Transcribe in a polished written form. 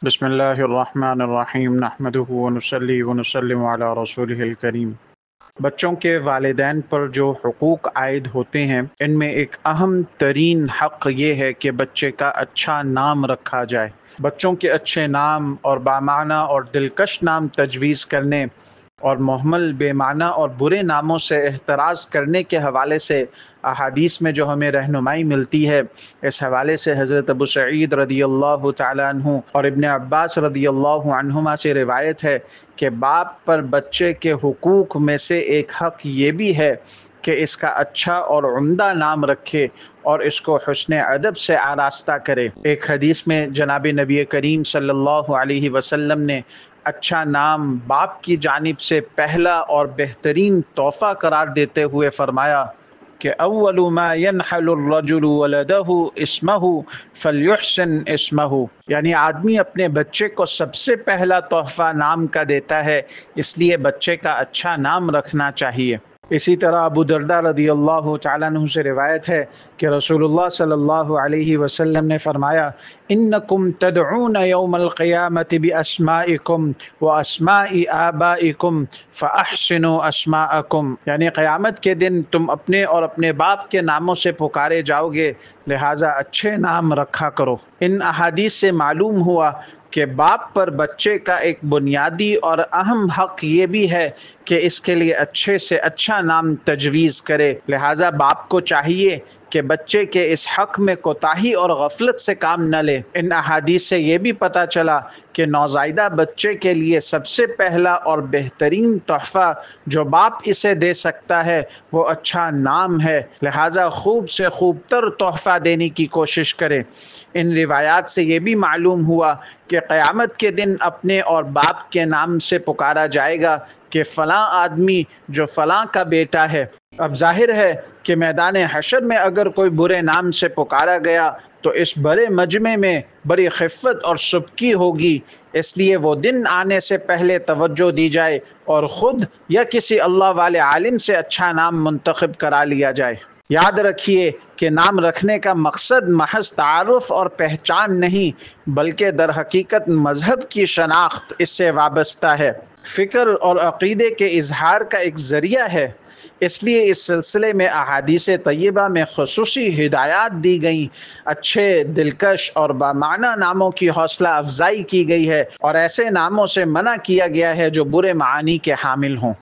بسم اللہ الرحمن الرحیم نحمدہ ونصلی ونسلم علی رسولہ الکریم۔ بچوں کے والدین پر جو حقوق عائد ہوتے ہیں ان میں ایک اہم ترین حق یہ ہے کہ بچے کا اچھا نام رکھا جائے۔ بچوں کے اچھے نام اور بامعنی اور دلکش نام تجویز کرنے اور مہمل بے معنی اور برے ناموں سے احتراز کرنے کے حوالے سے احادیث میں جو ہمیں رہنمائی ملتی ہے، اس حوالے سے حضرت ابو سعید رضی اللہ تعالیٰ عنہ اور ابن عباس رضی اللہ عنہما سے روایت ہے کہ باپ پر بچے کے حقوق میں سے ایک حق یہ بھی ہے کہ اس کا اچھا اور عمدہ نام رکھے اور اس کو حسن ادب سے آراستہ کرے۔ ایک حدیث میں جناب نبی کریم صلی اللہ علیہ وسلم نے اچھا نام باپ کی جانب سے پہلا اور بہترین تحفہ قرار دیتے ہوئے فرمایا کہ اول ما ينحل الرجل ولده اسمه فليحسن اسمه، یعنی آدمی اپنے بچے کو سب سے پہلا تحفہ نام کا دیتا ہے، اس لیے بچے کا اچھا نام رکھنا چاہیے۔ اسی طرح ابو درداء رضی اللہ تعالیٰ عنہ سے روایت ہے کہ رسول اللہ صلی اللہ علیہ وسلم نے فرمایا انکم تدعون یوم القیامت باسمائکم واسماء آبائکم فاحسنوا اسماءکم، یعنی قیامت کے دن تم اپنے اور اپنے باپ کے ناموں سے پکارے جاؤ گے، لہٰذا اچھے نام رکھا کرو۔ ان احادیث سے معلوم ہوا کہ باپ پر بچے کا ایک بنیادی اور اہم حق یہ بھی ہے کہ اس کے لیے اچھے سے اچھا نام تجویز کرے، لہٰذا باپ کو چاہیے کہ بچے کے اس حق میں کوتاہی اور غفلت سے کام نہ لے۔ ان احادیث سے یہ بھی پتہ چلا کہ نوزائیدہ بچے کے لیے سب سے پہلا اور بہترین تحفہ جو باپ اسے دے سکتا ہے وہ اچھا نام ہے، لہٰذا خوب سے خوب تر تحفہ دینے کی کوشش کرے۔ ان روایات سے یہ بھی معلوم ہوا کہ قیامت کے دن اپنے اور باپ کے نام سے پکارا جائے گا کہ فلاں آدمی جو فلاں کا بیٹا ہے۔ اب ظاہر ہے کہ میدان حشر میں اگر کوئی برے نام سے پکارا گیا تو اس بڑے مجمع میں بڑی خفت اور سبکی ہوگی، اس لیے وہ دن آنے سے پہلے توجہ دی جائے اور خود یا کسی اللہ والے عالم سے اچھا نام منتخب کرا لیا جائے۔ یاد رکھیے کہ نام رکھنے کا مقصد محض تعارف اور پہچان نہیں بلکہ در حقیقت مذہب کی شناخت اس سے وابستہ ہے، فکر اور عقیدے کے اظہار کا ایک ذریعہ ہے۔ اس لیے اس سلسلے میں احادیث طیبہ میں خصوصی ہدایات دی گئیں، اچھے دلکش اور بامعنی ناموں کی حوصلہ افزائی کی گئی ہے اور ایسے ناموں سے منع کیا گیا ہے جو برے معانی کے حامل ہوں۔